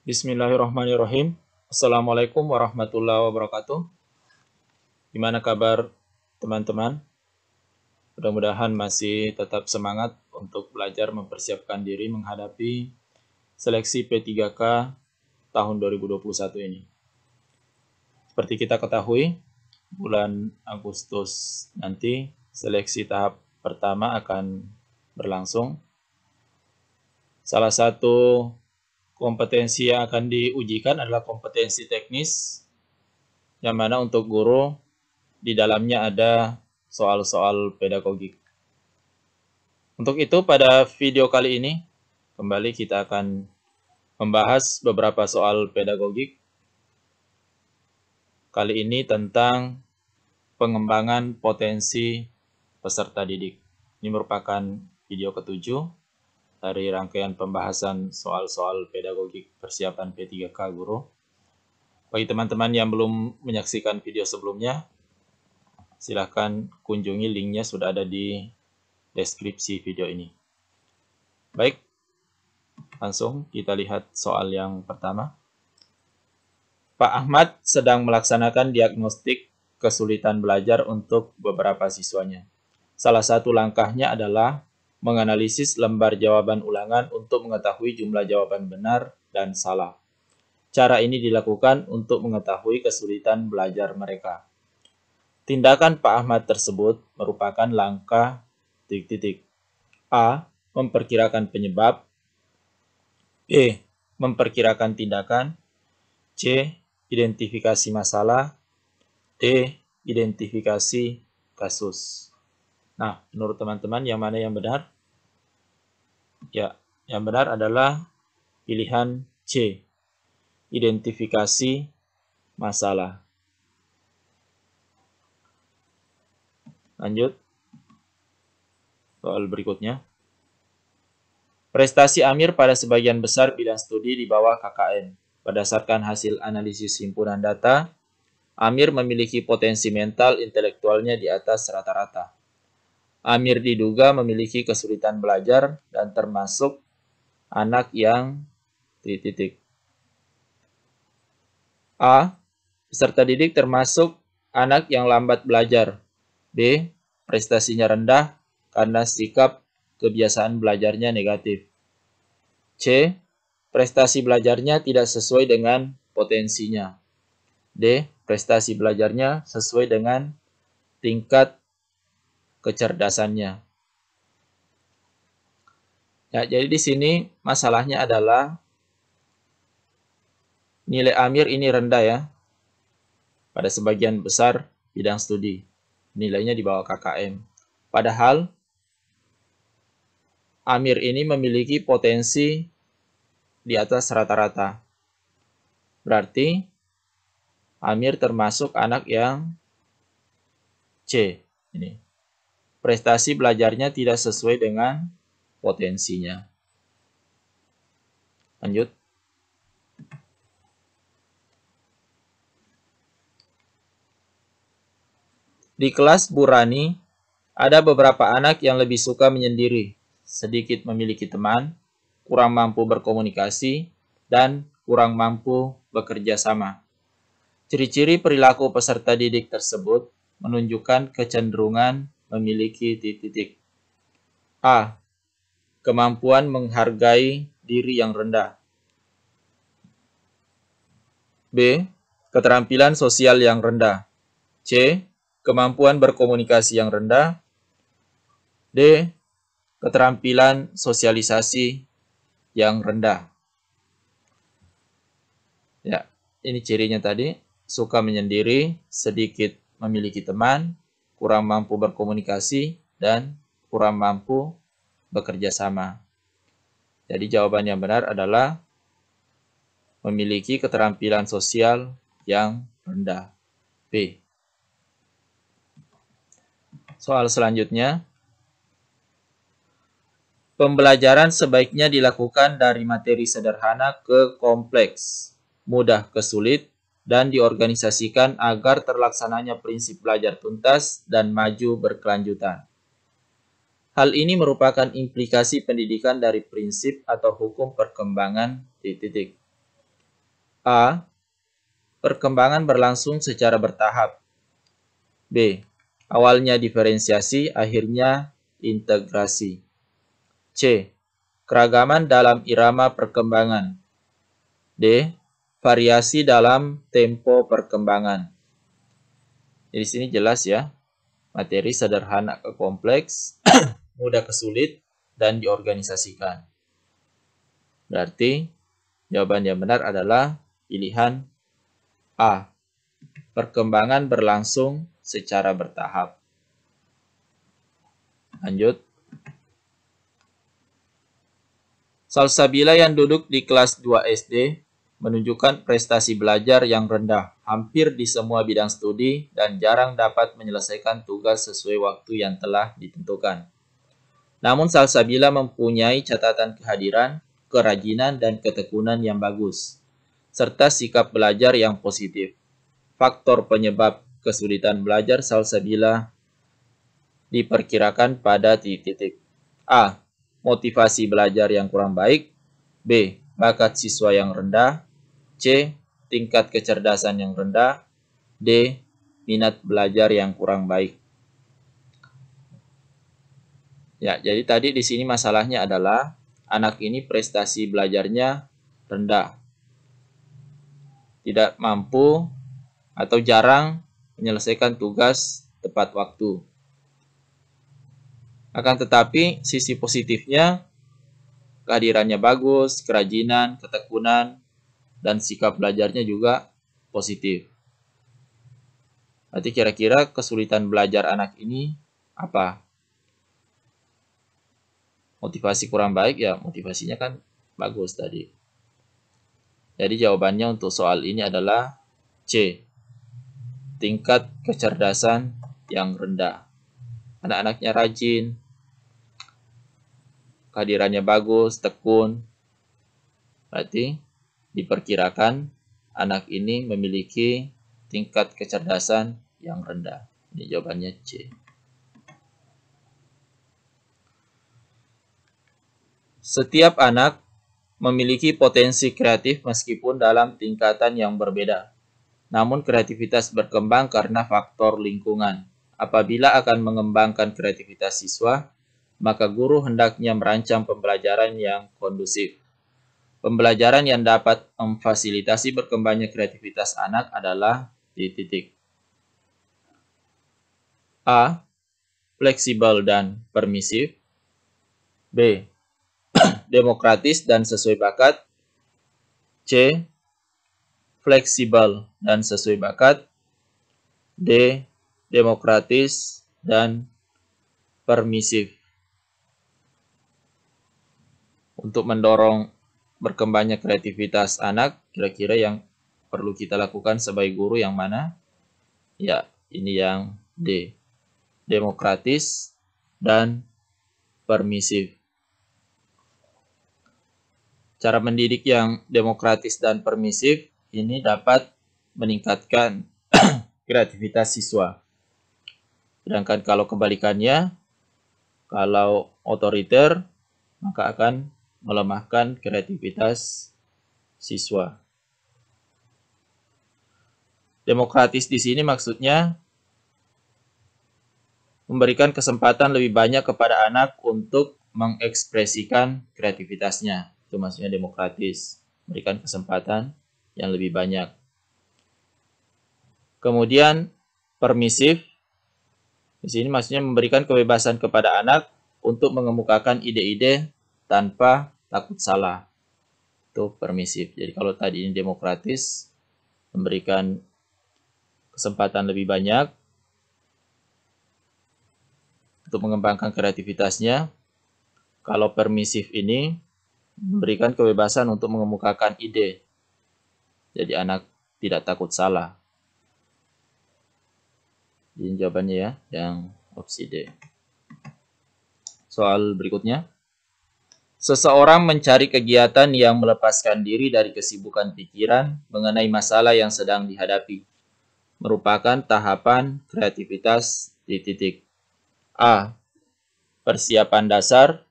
Bismillahirrahmanirrahim. Assalamualaikum warahmatullahi wabarakatuh. Gimana kabar teman-teman? Mudah-mudahan masih tetap semangat untuk belajar mempersiapkan diri menghadapi seleksi P3K tahun 2021 ini. Seperti kita ketahui, bulan Agustus nanti seleksi tahap pertama akan berlangsung. Salah satu kompetensi yang akan diujikan adalah kompetensi teknis, yang mana untuk guru di dalamnya ada soal-soal pedagogik. Untuk itu pada video kali ini, kembali kita akan membahas beberapa soal pedagogik. Kali ini tentang pengembangan potensi peserta didik. Ini merupakan video ketujuh dari rangkaian pembahasan soal-soal pedagogik persiapan P3K guru. Bagi teman-teman yang belum menyaksikan video sebelumnya, silahkan kunjungi linknya, sudah ada di deskripsi video ini. Baik, langsung kita lihat soal yang pertama. Pak Ahmad sedang melaksanakan diagnostik kesulitan belajar untuk beberapa siswanya. Salah satu langkahnya adalah menganalisis lembar jawaban ulangan untuk mengetahui jumlah jawaban benar dan salah. Cara ini dilakukan untuk mengetahui kesulitan belajar mereka. Tindakan Pak Ahmad tersebut merupakan langkah A. Memperkirakan penyebab, B. Memperkirakan tindakan, C. Identifikasi masalah, D. Identifikasi kasus. Nah, menurut teman-teman yang mana yang benar? Ya, yang benar adalah pilihan C. Identifikasi masalah. Lanjut. Soal berikutnya. Prestasi Amir pada sebagian besar bidang studi di bawah KKN. Berdasarkan hasil analisis himpunan data, Amir memiliki potensi mental intelektualnya di atas rata-rata. Amir diduga memiliki kesulitan belajar dan termasuk anak yang A. Peserta didik termasuk anak yang lambat belajar. B. Prestasinya rendah karena sikap kebiasaan belajarnya negatif. C. Prestasi belajarnya tidak sesuai dengan potensinya. D. Prestasi belajarnya sesuai dengan tingkat kecerdasannya. Ya, jadi di sini masalahnya adalah nilai Amir ini rendah ya. Pada sebagian besar bidang studi. Nilainya di bawah KKM. Padahal Amir ini memiliki potensi di atas rata-rata. Berarti Amir termasuk anak yang C. Ini. Prestasi belajarnya tidak sesuai dengan potensinya. Lanjut. Di kelas Bu Rani, ada beberapa anak yang lebih suka menyendiri, sedikit memiliki teman, kurang mampu berkomunikasi, dan kurang mampu bekerja sama. Ciri-ciri perilaku peserta didik tersebut menunjukkan kecenderungan memiliki A. Kemampuan menghargai diri yang rendah. B. Keterampilan sosial yang rendah. C. Kemampuan berkomunikasi yang rendah. D. Keterampilan sosialisasi yang rendah. Ya, ini cirinya tadi. Suka menyendiri, sedikit memiliki teman, kurang mampu berkomunikasi, dan kurang mampu bekerja sama. Jadi jawaban yang benar adalah memiliki keterampilan sosial yang rendah. B. Soal selanjutnya. Pembelajaran sebaiknya dilakukan dari materi sederhana ke kompleks, mudah ke sulit, dan diorganisasikan agar terlaksananya prinsip belajar tuntas dan maju berkelanjutan. Hal ini merupakan implikasi pendidikan dari prinsip atau hukum perkembangan . A. Perkembangan berlangsung secara bertahap. B. Awalnya diferensiasi, akhirnya integrasi. C. Keragaman dalam irama perkembangan. D. Variasi dalam tempo perkembangan. Jadi di sini jelas ya, materi sederhana ke kompleks, mudah ke sulit, dan diorganisasikan. Berarti jawaban yang benar adalah pilihan A. Perkembangan berlangsung secara bertahap. Lanjut. Salsabila yang duduk di kelas 2 SD menunjukkan prestasi belajar yang rendah hampir di semua bidang studi dan jarang dapat menyelesaikan tugas sesuai waktu yang telah ditentukan. Namun Salsabila mempunyai catatan kehadiran, kerajinan, dan ketekunan yang bagus, serta sikap belajar yang positif. Faktor penyebab kesulitan belajar Salsabila diperkirakan pada titik-titik. A. Motivasi belajar yang kurang baik. B. Bakat siswa yang rendah. C. Tingkat kecerdasan yang rendah. D. Minat belajar yang kurang baik. Ya, jadi tadi di sini masalahnya adalah anak ini prestasi belajarnya rendah. Tidak mampu atau jarang menyelesaikan tugas tepat waktu. Akan tetapi sisi positifnya kehadirannya bagus, kerajinan, ketekunan, dan sikap belajarnya juga positif. Berarti kira-kira kesulitan belajar anak ini apa? Motivasi kurang baik ya, motivasinya kan bagus tadi. Jadi jawabannya untuk soal ini adalah C. Tingkat kecerdasan yang rendah. Anak-anaknya rajin, kehadirannya bagus, tekun. Berarti diperkirakan anak ini memiliki tingkat kecerdasan yang rendah. Ini jawabannya C. Setiap anak memiliki potensi kreatif meskipun dalam tingkatan yang berbeda. Namun kreativitas berkembang karena faktor lingkungan. Apabila akan mengembangkan kreativitas siswa, maka guru hendaknya merancang pembelajaran yang kondusif. Pembelajaran yang dapat memfasilitasi berkembangnya kreativitas anak adalah titik. A. Fleksibel dan permisif. B. Demokratis dan sesuai bakat. C. Fleksibel dan sesuai bakat. D. Demokratis dan permisif. Untuk mendorong berkembangnya kreativitas anak, kira-kira yang perlu kita lakukan sebagai guru yang mana? Ya, ini yang D. Demokratis dan permisif. Cara mendidik yang demokratis dan permisif ini dapat meningkatkan kreativitas siswa. Sedangkan kalau kebalikannya, kalau otoriter, maka akan melemahkan kreativitas siswa. Demokratis di sini maksudnya memberikan kesempatan lebih banyak kepada anak untuk mengekspresikan kreativitasnya. Itu maksudnya demokratis, memberikan kesempatan yang lebih banyak. Kemudian permisif, di sini maksudnya memberikan kebebasan kepada anak untuk mengemukakan ide-ide tanpa takut salah. Itu permisif. Jadi kalau tadi ini demokratis, memberikan kesempatan lebih banyak untuk mengembangkan kreativitasnya. Kalau permisif ini memberikan kebebasan untuk mengemukakan ide. Jadi anak tidak takut salah. Ini jawabannya ya, yang opsi D. Soal berikutnya. Seseorang mencari kegiatan yang melepaskan diri dari kesibukan pikiran mengenai masalah yang sedang dihadapi. Merupakan tahapan kreativitas di titik. A. Persiapan dasar.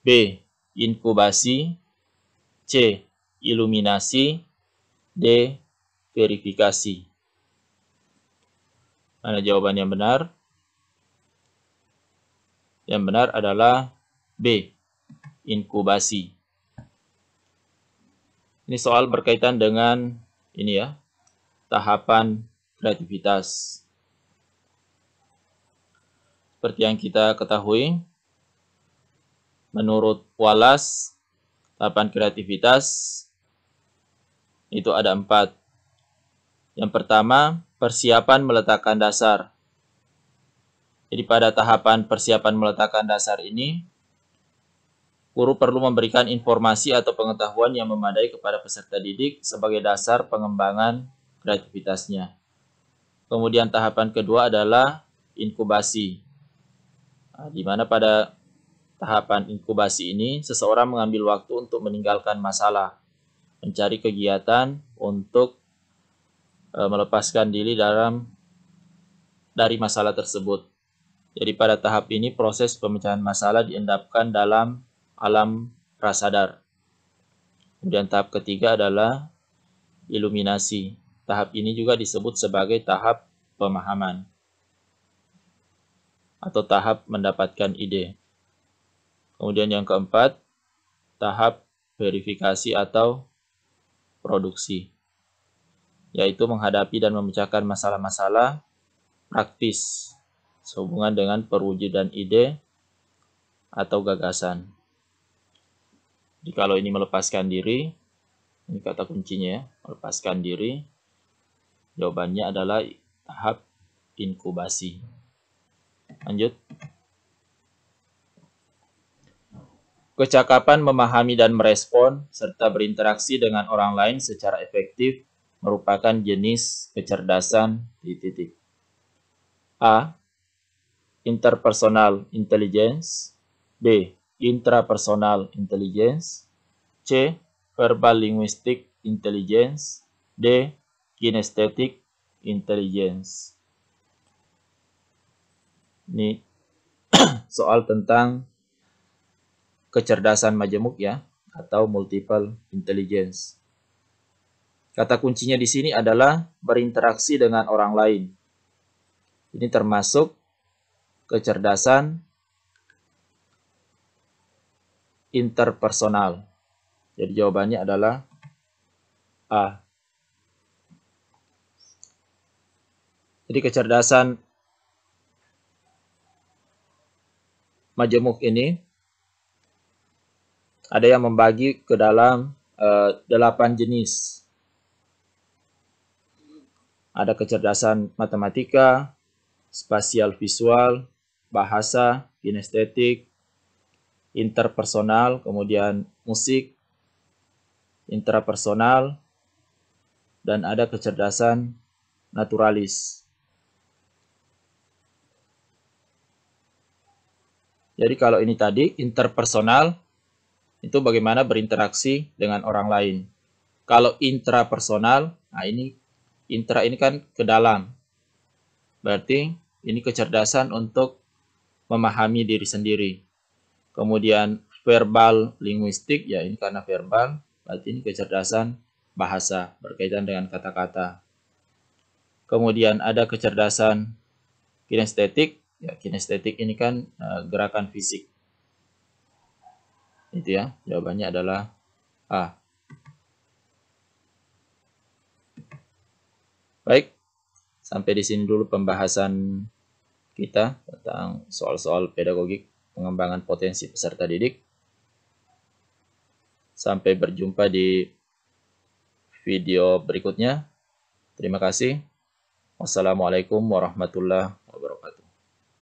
B. Inkubasi. C. Iluminasi. D. Verifikasi. Mana jawaban yang benar? Yang benar adalah B. Inkubasi. Ini soal berkaitan dengan ini ya, tahapan kreativitas. Seperti yang kita ketahui, menurut Wallace, tahapan kreativitas itu ada 4. Yang pertama, persiapan meletakkan dasar. Jadi pada tahapan persiapan meletakkan dasar ini, guru perlu memberikan informasi atau pengetahuan yang memadai kepada peserta didik sebagai dasar pengembangan kreativitasnya. Kemudian tahapan kedua adalah inkubasi. Nah, di mana pada tahapan inkubasi ini, seseorang mengambil waktu untuk meninggalkan masalah, mencari kegiatan untuk melepaskan diri dari masalah tersebut. Jadi pada tahap ini proses pemecahan masalah diendapkan dalam alam prasadar. Kemudian tahap ketiga adalah iluminasi. Tahap ini juga disebut sebagai tahap pemahaman atau tahap mendapatkan ide. Kemudian yang keempat, tahap verifikasi atau produksi, yaitu menghadapi dan memecahkan masalah-masalah praktis sehubungan dengan perwujudan ide atau gagasan. Jadi kalau ini melepaskan diri, ini kata kuncinya ya, melepaskan diri, jawabannya adalah tahap inkubasi. Lanjut. Kecakapan memahami dan merespon serta berinteraksi dengan orang lain secara efektif merupakan jenis kecerdasan titik. A. Interpersonal intelligence. B. Intrapersonal intelligence. C. Verbal linguistic intelligence. D. Kinesthetic intelligence. Ini soal tentang kecerdasan majemuk ya, atau multiple intelligence. Kata kuncinya di sini adalah berinteraksi dengan orang lain. Ini termasuk kecerdasan interpersonal. Jadi jawabannya adalah A. Jadi kecerdasan majemuk ini ada yang membagi ke dalam 8 jenis. Ada kecerdasan matematika, spasial visual, bahasa, kinestetik, interpersonal, kemudian musik, intrapersonal, dan ada kecerdasan naturalis. Jadi kalau ini tadi interpersonal, itu bagaimana berinteraksi dengan orang lain. Kalau intrapersonal, nah ini intra ini kan ke dalam. Berarti ini kecerdasan untuk memahami diri sendiri. Kemudian verbal linguistik, ya ini karena verbal, berarti ini kecerdasan bahasa berkaitan dengan kata-kata. Kemudian ada kecerdasan kinestetik, ya kinestetik ini kan gerakan fisik. Itu ya, jawabannya adalah A. Baik, sampai di sini dulu pembahasan kita tentang soal-soal pedagogik pengembangan potensi peserta didik. Sampai berjumpa di video berikutnya. Terima kasih. Wassalamualaikum warahmatullahi wabarakatuh.